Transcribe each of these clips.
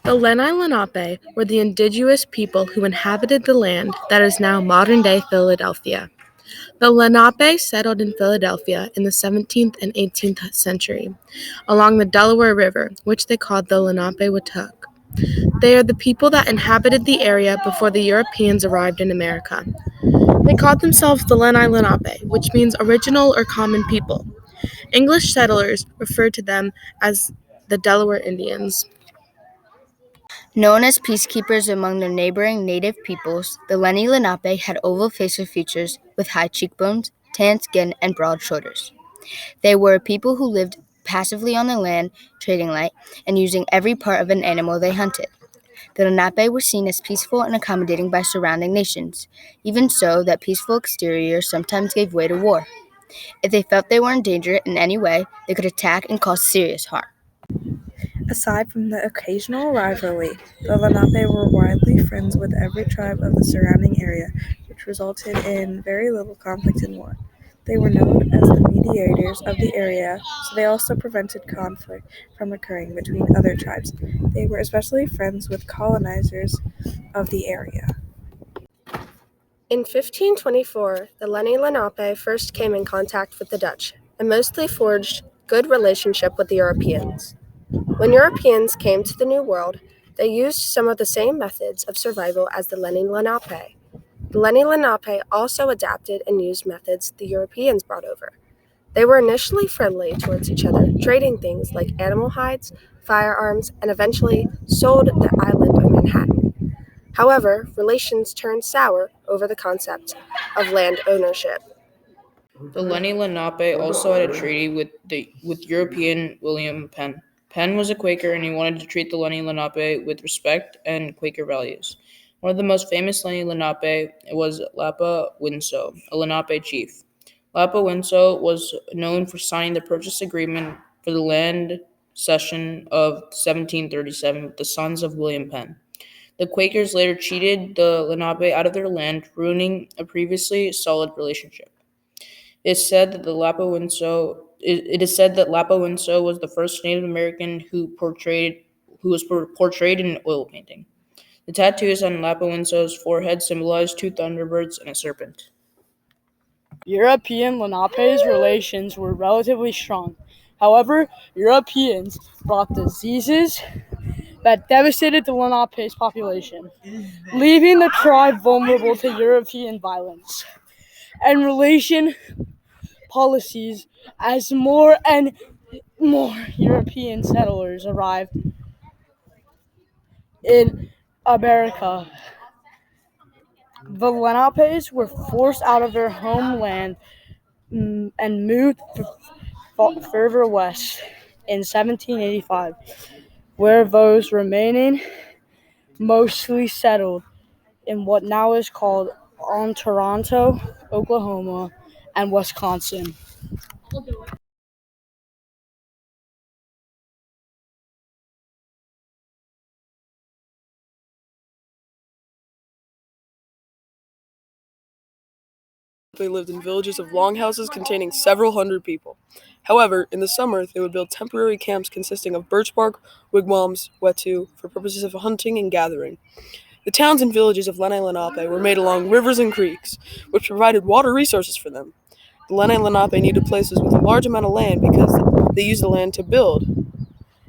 The Lenni Lenape were the indigenous people who inhabited the land that is now modern-day Philadelphia. The Lenape settled in Philadelphia in the 17th and 18th century, along the Delaware River, which they called the Lenape-Watuck. They are the people that inhabited the area before the Europeans arrived in America. They called themselves the Lenni Lenape, which means original or common people. English settlers referred to them as the Delaware Indians. Known as peacekeepers among their neighboring native peoples, the Lenni Lenape had oval facial features with high cheekbones, tan skin, and broad shoulders. They were a people who lived passively on the land, trading light, and using every part of an animal they hunted. The Lenape were seen as peaceful and accommodating by surrounding nations, even so that peaceful exteriors sometimes gave way to war. If they felt they were in danger in any way, they could attack and cause serious harm. Aside from the occasional rivalry, the Lenape were widely friends with every tribe of the surrounding area, which resulted in very little conflict and war. They were known as the mediators of the area, so they also prevented conflict from occurring between other tribes. They were especially friends with colonizers of the area. In 1524, the Lenni Lenape first came in contact with the Dutch and mostly forged good relationship with the Europeans. When Europeans came to the New World, they used some of the same methods of survival as the Lenni Lenape. The Lenni Lenape also adapted and used methods the Europeans brought over. They were initially friendly towards each other, trading things like animal hides, firearms, and eventually sold the island of Manhattan. However, relations turned sour over the concept of land ownership. The Lenni Lenape also had a treaty with European William Penn. Penn was a Quaker and he wanted to treat the Lenni Lenape with respect and Quaker values. One of the most famous Lenni Lenape was Lapa Winso, a Lenape chief. Lapa Winso was known for signing the purchase agreement for the land cession of 1737 with the sons of William Penn. The Quakers later cheated the Lenape out of their land, ruining a previously solid relationship. It is said that Lapa Winso was the first Native American who was portrayed in an oil painting. The tattoos on Lapa Winso's forehead symbolize two thunderbirds and a serpent. European Lenape's relations were relatively strong. However, Europeans brought diseases that devastated the Lenape's population, leaving the tribe vulnerable to European violence and relation policies as more and more European settlers arrived in America. The Lenapes were forced out of their homeland and moved further west in 1785, where those remaining mostly settled in what now is called Toronto, Oklahoma, and Wisconsin. They lived in villages of longhouses containing several hundred people. However, in the summer, they would build temporary camps consisting of birch bark, wigwams, wetu, for purposes of hunting and gathering. The towns and villages of Lenni Lenape were made along rivers and creeks, which provided water resources for them. The Lenni Lenape needed places with a large amount of land because they used the land to build.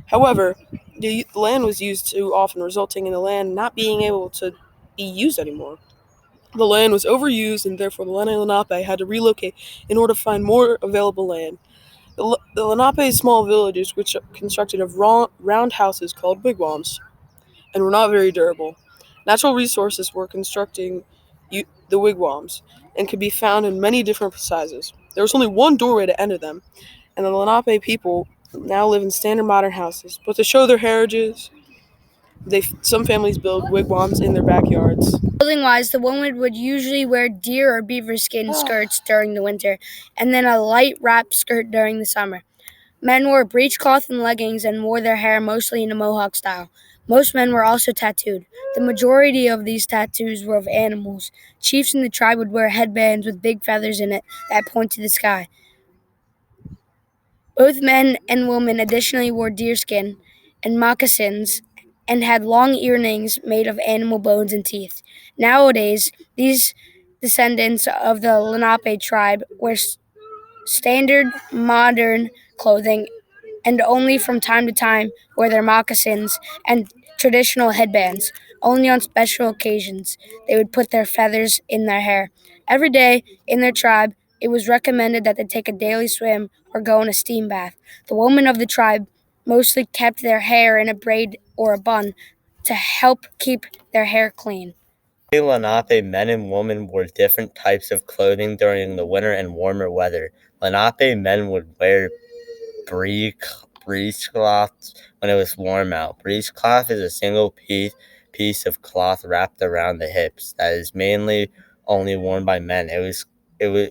However, the land was used too often, resulting in the land not being able to be used anymore. The land was overused, and therefore the Lenni Lenape had to relocate in order to find more available land. The Lenape's small villages, which are constructed of round houses called wigwams, and were not very durable. Natural resources were constructing the wigwams, and could be found in many different sizes. There was only one doorway to enter them, and the Lenape people now live in standard modern houses. But to show their heritage, some families build wigwams in their backyards. Clothing-wise, the women would usually wear deer or beaver skin skirts during the winter, and then a light wrap skirt during the summer. Men wore breechcloth and leggings and wore their hair mostly in a mohawk style. Most men were also tattooed. The majority of these tattoos were of animals. Chiefs in the tribe would wear headbands with big feathers in it that point to the sky. Both men and women additionally wore deerskin and moccasins and had long earrings made of animal bones and teeth. Nowadays, these descendants of the Lenape tribe wear standard modern clothing and only from time to time wear their moccasins and traditional headbands. Only on special occasions they would put their feathers in their hair. Every day in their tribe, it was recommended that they take a daily swim or go in a steam bath. The women of the tribe mostly kept their hair in a braid or a bun to help keep their hair clean. Lenape men and women wore different types of clothing during the winter and warmer weather. Lenape men would wear breechcloths when it was warm out. Breechcloth is a single piece of cloth wrapped around the hips that is mainly only worn by men. It was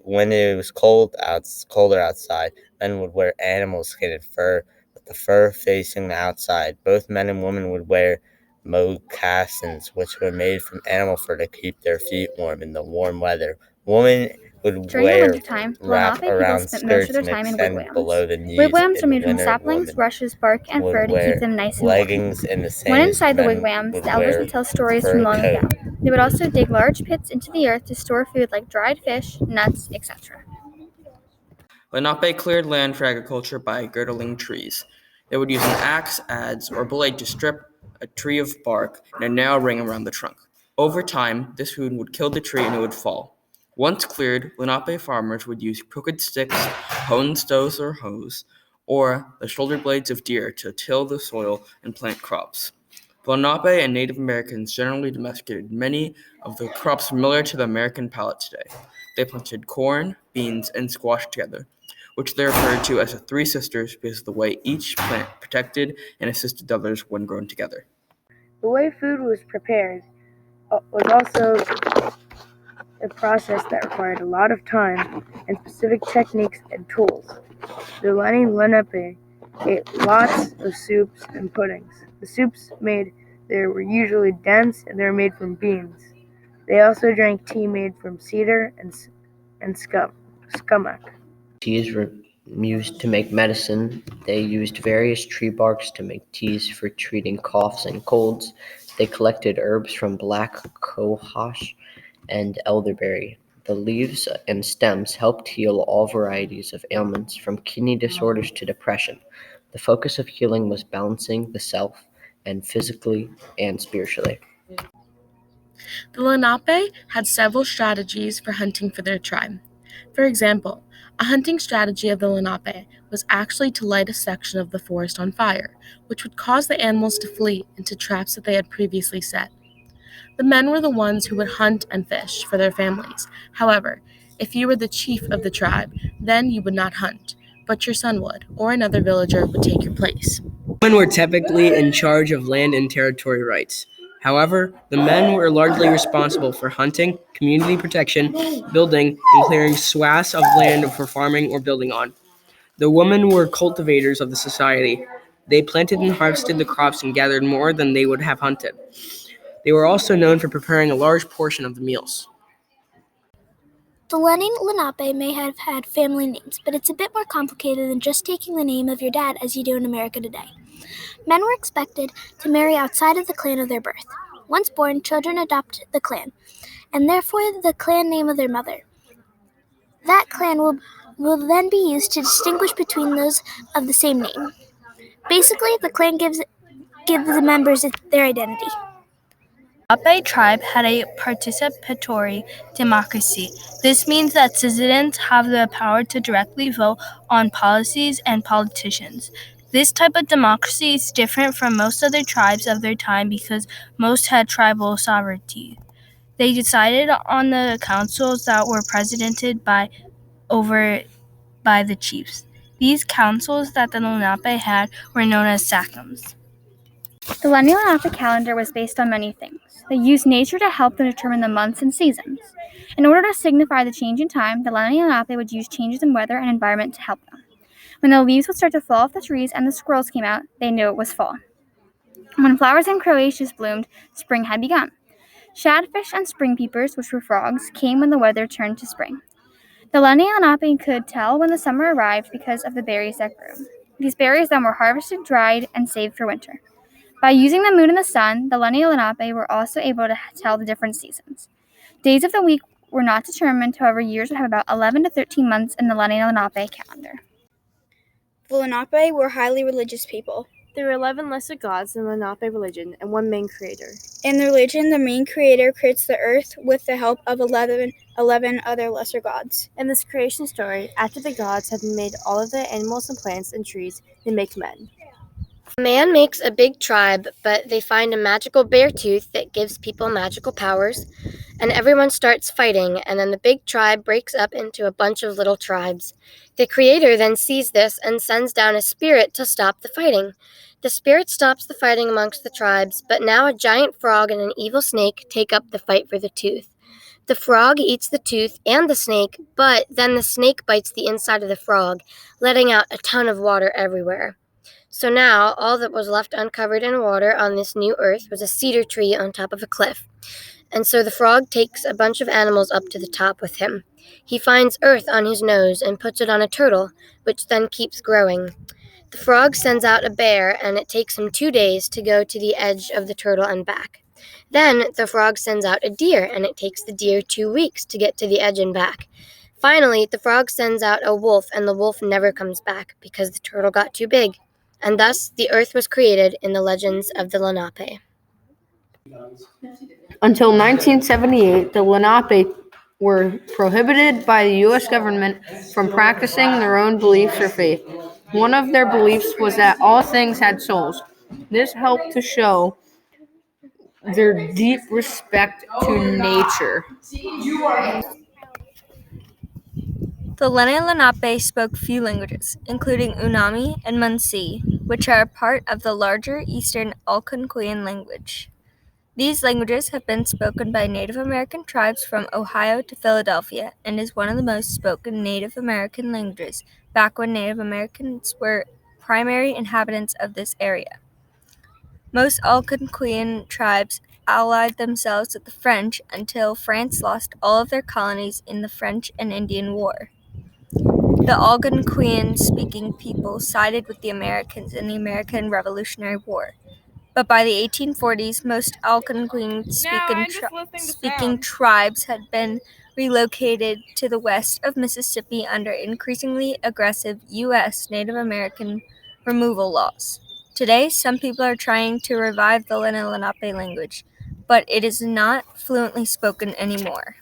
when it was colder outside. Men would wear animal skin and fur, with the fur facing the outside. Both men and women would wear moccasins, which were made from animal fur to keep their feet warm in the warm weather. Women would During the wear wintertime, the wrap Lenape people around spent most of skirts their and time in extend wigwams. below the knees. Wigwams are In made from winter, saplings, women rushes, bark, and would fur to keep wear them nice and warm. leggings in the same When as inside the men wigwams, would the elders wear would tell stories fur from long coat. ago. They would also dig large pits into the earth to store food like dried fish, nuts, etc. Lenape cleared land for agriculture by girdling trees. They would use an axe, adze, or blade to strip a tree of bark and a narrow ring around the trunk. Over time, this food would kill the tree and it would fall. Once cleared, Lenape farmers would use crooked sticks, honed stows or hoes, or the shoulder blades of deer to till the soil and plant crops. The Lenape and Native Americans generally domesticated many of the crops familiar to the American palate today. They planted corn, beans, and squash together, which they referred to as the Three Sisters because of the way each plant protected and assisted others when grown together. The way food was prepared was also a process that required a lot of time and specific techniques and tools. The Lenni Lenape ate lots of soups and puddings. The soups made there were usually dense and they were made from beans. They also drank tea made from cedar and scumac. Teas were used to make medicine. They used various tree barks to make teas for treating coughs and colds. They collected herbs from black cohosh and elderberry. The leaves and stems helped heal all varieties of ailments, from kidney disorders to depression. The focus of healing was balancing the self and physically and spiritually. The Lenape had several strategies for hunting for their tribe. For example, a hunting strategy of the Lenape was actually to light a section of the forest on fire, which would cause the animals to flee into traps that they had previously set. The men were the ones who would hunt and fish for their families. However, if you were the chief of the tribe, then you would not hunt, but your son would, or another villager would take your place. Women were typically in charge of land and territory rights. However, the men were largely responsible for hunting, community protection, building, and clearing swaths of land for farming or building on. The women were cultivators of the society. They planted and harvested the crops and gathered more than they would have hunted. They were also known for preparing a large portion of the meals. The Lenni Lenape may have had family names, but it's a bit more complicated than just taking the name of your dad as you do in America today. Men were expected to marry outside of the clan of their birth. Once born, children adopt the clan, and therefore the clan name of their mother. That clan will then be used to distinguish between those of the same name. Basically, the clan gives the members their identity. The Lenape tribe had a participatory democracy. This means that citizens have the power to directly vote on policies and politicians. This type of democracy is different from most other tribes of their time because most had tribal sovereignty. They decided on the councils that were presidented by the chiefs. These councils that the Lenape had were known as sachems. The Lenni Lenape calendar was based on many things. They used nature to help them determine the months and seasons. In order to signify the change in time, the Lenni Lenape would use changes in weather and environment to help them. When the leaves would start to fall off the trees and the squirrels came out, they knew it was fall. When flowers and crocuses bloomed, spring had begun. Shadfish and spring peepers, which were frogs, came when the weather turned to spring. The Lenni Lenape could tell when the summer arrived because of the berries that grew. These berries then were harvested, dried, and saved for winter. By using the moon and the sun, the Lenni Lenape were also able to tell the different seasons. Days of the week were not determined, however, years would have about 11 to 13 months in the Lenni Lenape calendar. The Lenape were highly religious people. There were 11 lesser gods in the Lenape religion and one main creator. In the religion, the main creator creates the earth with the help of 11 other lesser gods. In this creation story, after the gods have made all of the animals and plants and trees, they make men. Man makes a big tribe, but they find a magical bear tooth that gives people magical powers, and everyone starts fighting, and then the big tribe breaks up into a bunch of little tribes. The creator then sees this and sends down a spirit to stop the fighting. The spirit stops the fighting amongst the tribes, but now a giant frog and an evil snake take up the fight for the tooth. The frog eats the tooth and the snake, but then the snake bites the inside of the frog, letting out a ton of water everywhere. So now, all that was left uncovered in water on this new earth was a cedar tree on top of a cliff. And so the frog takes a bunch of animals up to the top with him. He finds earth on his nose and puts it on a turtle, which then keeps growing. The frog sends out a bear, and it takes him 2 days to go to the edge of the turtle and back. Then the frog sends out a deer, and it takes the deer 2 weeks to get to the edge and back. Finally, the frog sends out a wolf, and the wolf never comes back because the turtle got too big. And thus the earth was created in the legends of the Lenape. Until 1978, the Lenape were prohibited by the U.S. government from practicing their own beliefs or faith. One of their beliefs was that all things had souls. This helped to show their deep respect to nature. The Lenni Lenape spoke few languages, including Unami and Munsee, which are a part of the larger Eastern Algonquian language. These languages have been spoken by Native American tribes from Ohio to Philadelphia and is one of the most spoken Native American languages back when Native Americans were primary inhabitants of this area. Most Algonquian tribes allied themselves with the French until France lost all of their colonies in the French and Indian War. The Algonquian-speaking people sided with the Americans in the American Revolutionary War. But by the 1840s, most Algonquian-speaking tribes had been relocated to the west of Mississippi under increasingly aggressive U.S. Native American removal laws. Today, some people are trying to revive the Lenni Lenape language, but it is not fluently spoken anymore.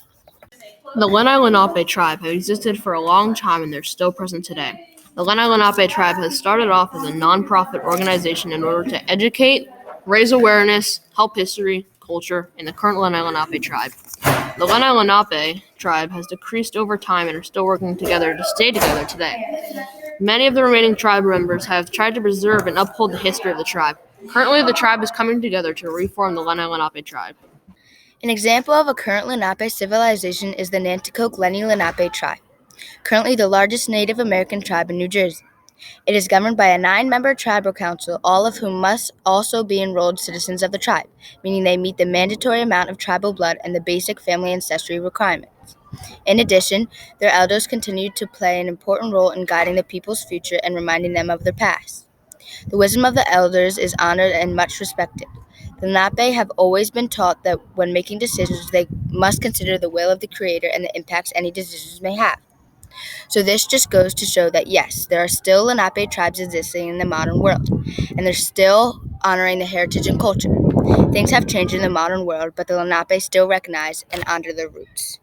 The Lenni Lenape tribe have existed for a long time and they're still present today. The Lenni Lenape tribe has started off as a non-profit organization in order to educate, raise awareness, help history, culture, in the current Lenni Lenape tribe. The Lenni Lenape tribe has decreased over time and are still working together to stay together today. Many of the remaining tribe members have tried to preserve and uphold the history of the tribe. Currently, the tribe is coming together to reform the Lenni Lenape tribe. An example of a current Lenape civilization is the Nanticoke Lenni Lenape tribe, currently the largest Native American tribe in New Jersey. It is governed by a 9-member tribal council, all of whom must also be enrolled citizens of the tribe, meaning they meet the mandatory amount of tribal blood and the basic family ancestry requirements. In addition, their elders continue to play an important role in guiding the people's future and reminding them of their past. The wisdom of the elders is honored and much respected. The Lenape have always been taught that when making decisions, they must consider the will of the Creator and the impacts any decisions may have. So this just goes to show that yes, there are still Lenape tribes existing in the modern world, and they're still honoring the heritage and culture. Things have changed in the modern world, but the Lenape still recognize and honor their roots.